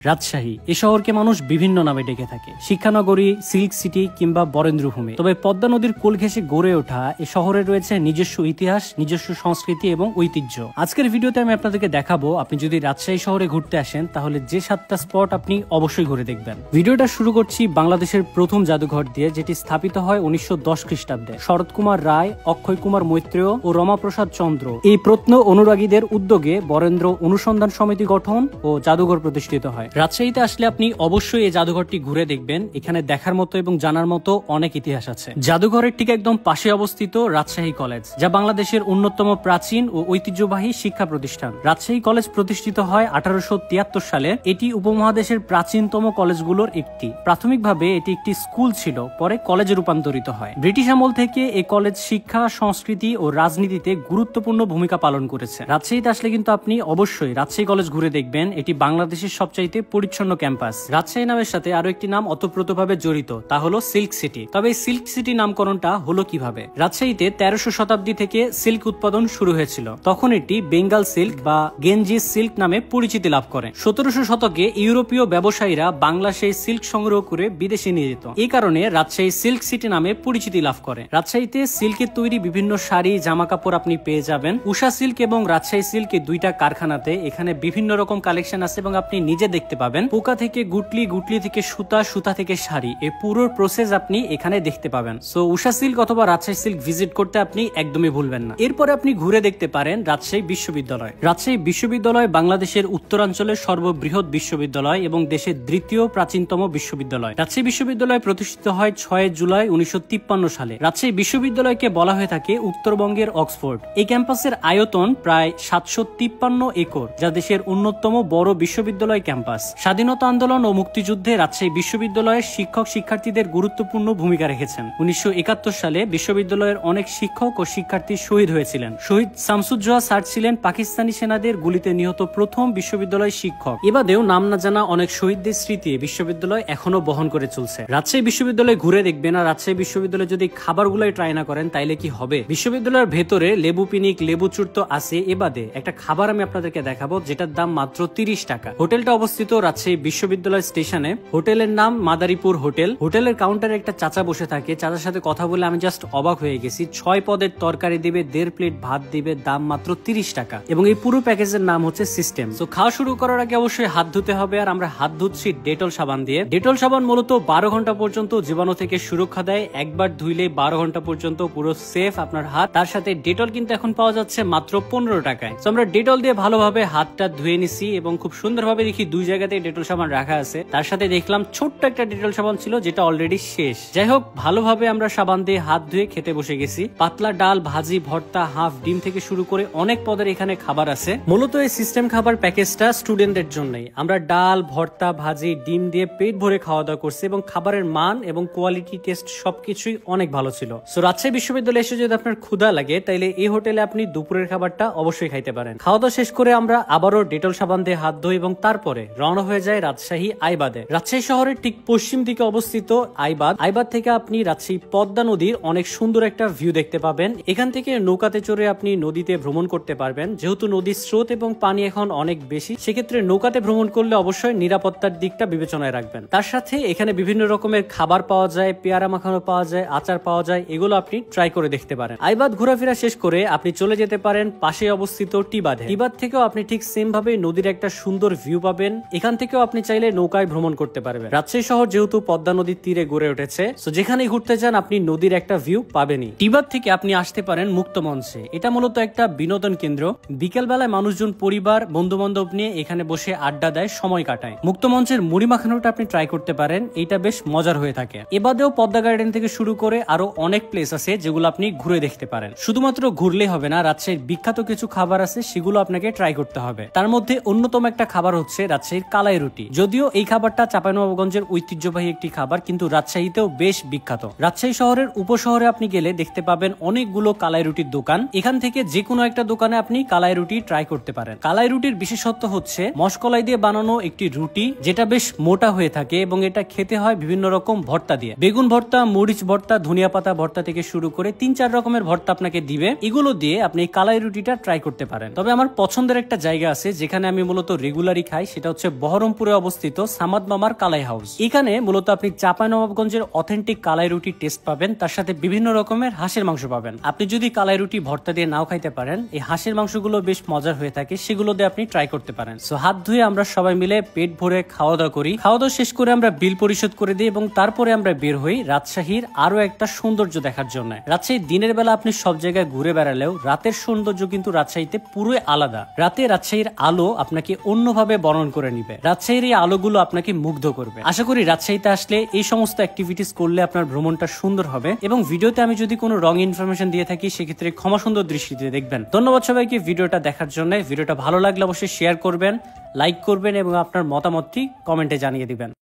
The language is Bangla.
রাজশাহী এ শহরকে মানুষ বিভিন্ন নামে ডেকে থাকে, শিক্ষানগরী, সিল্ক সিটি কিংবা বরেন্দ্রভূমি। তবে পদ্মা নদীর কোল ঘেঁষে গড়ে ওঠা এ শহরে রয়েছে নিজস্ব ইতিহাস, নিজস্ব সংস্কৃতি এবং ঐতিহ্য। আজকের ভিডিওতে আমি আপনাদেরকে দেখাবো, আপনি যদি রাজশাহী শহরে ঘুরতে আসেন তাহলে যে 7টা স্পট আপনি অবশ্যই ঘুরে দেখবেন। ভিডিওটা শুরু করছি বাংলাদেশের প্রথম জাদুঘর দিয়ে, যেটি স্থাপিত হয় 1910 খ্রিস্টাব্দে। শরৎ কুমার রায়, অক্ষয় কুমার মৈত্রেয় ও রমাপ্রসাদ চন্দ্র এই প্রত্ন অনুরাগীদের উদ্যোগে বরেন্দ্র অনুসন্ধান সমিতি গঠন ও জাদুঘর প্রতিষ্ঠিত হয়। রাজশাহীতে আসলে আপনি অবশ্যই এই জাদুঘরটি ঘুরে দেখবেন। এখানে দেখার মতো এবং জানার মতো অনেক ইতিহাস আছে। জাদুঘরের ঠিক একদম পাশে অবস্থিত রাজশাহী কলেজ, যা বাংলাদেশের অন্যতম প্রাচীন ও ঐতিহ্যবাহী শিক্ষা প্রতিষ্ঠান। রাজশাহী কলেজ প্রতিষ্ঠিত হয় 1873 সালে। এটি উপমহাদেশের প্রাচীনতম কলেজগুলোর একটি। প্রাথমিকভাবে এটি একটি স্কুল ছিল, পরে কলেজে রূপান্তরিত হয়। ব্রিটিশ আমল থেকে এই কলেজ শিক্ষা, সংস্কৃতি ও রাজনীতিতে গুরুত্বপূর্ণ ভূমিকা পালন করেছে। রাজশাহীতে আসলে কিন্তু আপনি অবশ্যই রাজশাহী কলেজ ঘুরে দেখবেন। এটি বাংলাদেশের সবচাইতে পরিচ্ছন্ন ক্যাম্পাস। রাজশাহী নামের সাথে আরো একটি নাম ওতপ্রোতভাবে জড়িত, তা হলো সিল্ক সিটি। তবে এই সিল্ক সিটি নামকরণটা হলো কিভাবে? রাজশাহীতে 1300 শতাব্দী থেকে সিল্ক উৎপাদন শুরু হয়েছিল। তখন এটি বেঙ্গল সিল্ক বা গেঞ্জি সিল্ক নামে পরিচিতি লাভ করে। 1700 শতকে ইউরোপীয় ব্যবসায়ীরা বাংলা সেই সিল্ক সংগ্রহ করে বিদেশে নিয়ে যেত। এই কারণে রাজশাহী সিল্ক সিটি নামে পরিচিতি লাভ করে। রাজশাহীতে সিল্কের তৈরি বিভিন্ন শাড়ি, জামা কাপড় আপনি পেয়ে যাবেন। উষা সিল্ক এবং রাজশাহী সিল্ক এই দুইটা কারখানাতে এখানে বিভিন্ন রকম কালেকশন আছে এবং আপনি নিজে দেখতে পাবেন। পোকা থেকে গুটলি, গুটলি থেকে সুতা, সুতা থেকে শাড়ি, এই পুরো প্রসেস আপনি এখানে দেখতে পাবেন। সো উষা সিল্ক অথবা রাজশাহী সিল্ক ভিজিট করতে আপনি একদমই ভুলবেন না। এরপরে আপনি ঘুরে দেখতে পারেন রাজশাহী বিশ্ববিদ্যালয়। রাজশাহী বিশ্ববিদ্যালয় বাংলাদেশের উত্তরাঞ্চলের সর্ববৃহৎ বিশ্ববিদ্যালয় এবং দেশের দ্বিতীয় প্রাচীনতম বিশ্ববিদ্যালয়। রাজশাহী বিশ্ববিদ্যালয় প্রতিষ্ঠিত হয় 6 জুলাই 1953 সালে। রাজশাহী বিশ্ববিদ্যালয়কে বলা হয়ে থাকে উত্তরবঙ্গের অক্সফোর্ড। এই ক্যাম্পাসের আয়তন প্রায় 753 একর, যা দেশের অন্যতম বড় বিশ্ববিদ্যালয় ক্যাম্পাস। স্বাধীনতা আন্দোলন ও মুক্তিযুদ্ধে রাজশাহী বিশ্ববিদ্যালয়ের শিক্ষক শিক্ষার্থীদের গুরুত্বপূর্ণ ভূমিকা রেখেছেন। 1971 সালে বিশ্ববিদ্যালয়ের অনেক শিক্ষক ও শিক্ষার্থী শহীদ হয়েছিলেন। শহীদ শামসুজ্জোহা স্যার ছিলেন পাকিস্তানি সেনাদের গুলিতে নিহত প্রথম বিশ্ববিদ্যালয় শিক্ষক। এবাদেও নাম না জানা অনেক শহীদদের স্মৃতি বিশ্ববিদ্যালয় এখনো বহন করে চলছে। রাজশাহী বিশ্ববিদ্যালয় ঘুরে দেখবেন। আর রাজশাহী বিশ্ববিদ্যালয়ে যদি খাবারগুলাই ট্রাই না করেন তাইলে কি হবে? বিশ্ববিদ্যালয়ের ভেতরে লেবু পিনিক, লেবু চুর তো আছে, এবাদে একটা খাবার আমি আপনাদেরকে দেখাবো যেটার দাম মাত্র 30 টাকা। হোটেলটা অবস্থিত রাজশাহী বিশ্ববিদ্যালয় স্টেশনে। হোটেলের নাম মাদারীপুর হোটেল। হোটেলের কাউন্টারে একটা চাচা বসে থাকে। চাচার সাথে কথা বলে আমি জাস্ট অবাক হয়ে গেছি। 6 পদের তরকারি দিবে, 1.5 প্লেট ভাত দিবে, দাম মাত্র 30 টাকা। এবং এই পুরো প্যাকেজের নাম হচ্ছে সিস্টেম। তো খাওয়া শুরু করার আগে অবশ্যই হাত ধুতে হবে। আর আমরা হাত ধুচ্ছি ডেটল সাবান দিয়ে। ডেটল সাবান মূলত 12 ঘন্টা পর্যন্ত জীবাণু থেকে সুরক্ষা দেয়। একবার ধুইলে 12 ঘন্টা পর্যন্ত পুরো সেফ আপনার হাত। তার সাথে ডেটল কিন্তু এখন পাওয়া যাচ্ছে মাত্র 15 টাকায়। তো আমরা ডেটল দিয়ে ভালোভাবে হাতটা ধুয়ে নিছি এবং খুব সুন্দরভাবে দেখি 2 জায়গাতেই ডেটল সাবান রাখা আছে। তার সাথে দেখলাম ছোট্ট একটা ডেটল সাবান ছিল যেটা অলরেডি শেষ। যাই হোক, ভালোভাবে আমরা সাবান দিয়ে হাত ধুয়ে খেতে বসে গেছি। পাতলা ডাল, ভাজি, ভর্তা, হাফ ডিম থেকে শুরু করে অনেক পদের এখানে খাবার আছে। মূলত এই সিস্টেম খাবার প্যাকেজটা স্টুডেন্টদের জন্যই। আমরা ডাল, ভর্তা, ভাজি, ডিম দিয়ে পেট ভরে খাওয়া দাওয়া করছি এবং খাবারের মান এবং কোয়ালিটি, টেস্ট সবকিছুই অনেক ভালো ছিল। সো রাজশাহী বিশ্ববিদ্যালয়ে এসে যদি আপনার ক্ষুধা লাগে তাইলে এই হোটেলে আপনি দুপুরের খাবারটা অবশ্যই খাইতে পারেন। খাওয়া দাওয়া শেষ করে আমরা আবারও ডেটল সাবান দিয়ে হাত ধুই এবং তারপরে রওনা হয়ে যায় রাজশাহী আইবাদে। রাজশাহী শহরের ঠিক পশ্চিম দিকে অবস্থিত আইবাদ। আইবাদ থেকে আপনি রাজশাহী পদ্মা নদীর অনেক সুন্দর একটা ভিউ দেখতে পাবেন। এখান থেকে নৌকাতে চড়ে আপনি নদীতে ভ্রমণ করতে পারবেন। যেহেতু নদীর স্রোত এবং পানি এখন অনেক বেশি, সেক্ষেত্রে নৌকাতে ভ্রমণ করলে অবশ্যই নিরাপত্তার দিকটা বিবেচনায় রাখবেন। তার সাথে এখানে বিভিন্ন রকমের খাবার পাওয়া যায়, পেয়ারা মাখানো পাওয়া যায়, আচার পাওয়া যায়। এগুলো আপনি ট্রাই করে দেখতে পারেন। আইবাদ ঘোরাফেরা শেষ করে আপনি চলে যেতে পারেন পাশে অবস্থিত টিবাদে। টিবাদ থেকেও আপনি ঠিক সেম ভাবে নদীর একটা সুন্দর ভিউ পাবেন। এখান থেকেও আপনি চাইলে নৌকায় ভ্রমণ করতে পারবেন। রাজশাহী শহর যেহেতু পদ্মা নদীর তীরে গড়ে উঠেছে, তো যেখানে ঘুরতে যান আপনি নদীর একটা ভিউ পাবেনই। টিবাদ থেকে আপনি আসতে পারেন মুক্ত মঞ্চে। এটা মূলত একটা বিনোদন কেন্দ্র। বিকেল বেলায় মানুষজন পরিবার, বন্ধু বান্ধব নিয়ে এখানে বসে আড্ডা দেয়, সময় কাটায়। মুক্ত মঞ্চের মুড়ি মাখানোটা আপনি ট্রাই করতে পারেন, এটা বেশ মজার হয়ে থাকে। এবাদেও পদ্মা গার্ডেন থেকে শুরু করে আরো অনেক প্লেস আছে যেগুলো আপনি ঘুরে দেখতে পারেন। শুধুমাত্র ঘুরলেই হবে না, রাজশাহীর বিখ্যাত কিছু খাবার আছে, সেগুলো আপনাকে ট্রাই করতে হবে। তার মধ্যে অন্যতম একটা খাবার হচ্ছে রাজশাহীর কালাই রুটি। যদিও এই খাবারটা চাঁপাইনবাবগঞ্জের ঐতিহ্যবাহী একটি খাবার, কিন্তু রাজশাহীতেও বেশ বিখ্যাত। রাজশাহী শহরের উপশহরে আপনি গেলে দেখতে পাবেন অনেকগুলো কালাই রুটির দোকান। এখান থেকে যে কোনো একটা দোকানে আপনি কালাই রুটি ট্রাই করতে পারেন। কালাই রুটির বিশেষত্ব হচ্ছে মশকলাই দিয়ে বানানো একটি রুটি, যেটা বেশ মোটা হয়ে থাকে এবং এটা খেতে হয় বিভিন্ন রকম ভর্তা দিয়ে। বেগুন ভর্তা, মরিচ ভর্তা, ধনিয়া পাতা ভর্তা থেকে শুরু করে 3-4 রকমের ভর্তা আপনাকে দিবে। এগুলো দিয়ে আপনি কালাই রুটিটা ট্রাই করতে পারেন। তবে আমার পছন্দের একটা জায়গা আছে যেখানে আমি মূলত রেগুলারই খাই, সেটা হচ্ছে বহরমপুরে অবস্থিত সামাদ মামার কালাই হাউস। এখানে মূলত আপনি চাঁপাইনবাবগঞ্জের অথেন্টিক কালাই রুটি টেস্ট পাবেন, তার সাথে বিভিন্ন রকমের হাঁসের মাংস পাবেন। আপনি যদি কালাই রুটি ভর্তা দিয়ে নাও খাইতে পারেন, এই হাঁসের মাংসগুলো বেশ মজার হয়ে থাকে, সেগুলো দিয়ে আপনি ট্রাই করতে পারেন। সো হাত ধুয়ে আমরা সবাই মিলে পেট ভরে খাওয়া দাওয়া করি। খাওয়া দাওয়া শেষ করে আমরা বিল পরিশোধ করে দিই এবং তারপরে আমরা বের হই রাজশাহীর আরো একটা সৌন্দর্য দেখার জন্য। রাজশাহী দিনের বেলা আপনি সব জায়গায় ঘুরে বেড়ালেও রাতের সৌন্দর্য কিন্তু রাজশাহীতে পুরোই আলাদা। রাতে রাজশাহীর আলো আপনাকে অন্যভাবে বর্ণন করে নিবে, রাজশাহীর এই আলোগুলো আপনাকে মুগ্ধ করবে। আশা করি রাজশাহীতে আসলে এই সমস্ত অ্যাক্টিভিটিস করলে আপনার ভ্রমণটা সুন্দর হবে। এবং ভিডিওতে আমি যদি কোনো রং ইনফরমেশন দিয়ে থাকি সেক্ষেত্রে ক্ষমা সুন্দর দৃষ্টিতে দেখবেন। ধন্যবাদ সবাইকে ভিডিওটা দেখার জন্য। ভিডিওটা ভালো লাগলে অবশ্যই শেয়ার করবেন, লাইক করবেন এবং আপনার মতামতটি কমেন্টে জানিয়ে দিবেন।